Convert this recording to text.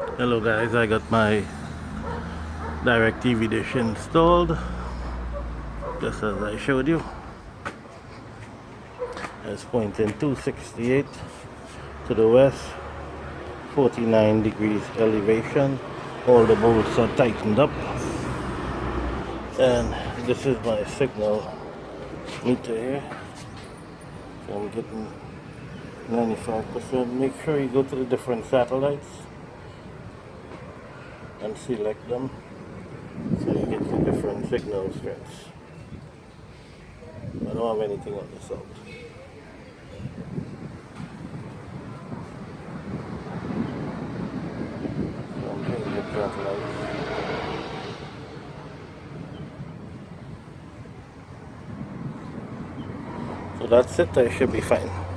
Hello guys, I got my DirecTV dish installed just as I showed you. It's pointing 268 to the west, 49 degrees elevation. All the bolts are tightened up, and this is my signal meter here. So I'm getting 95%. Make sure you go to the different satellites and select them so you get the different signal strengths. I don't have anything on this out. So I'm getting the satellites. So that's it, I should be fine.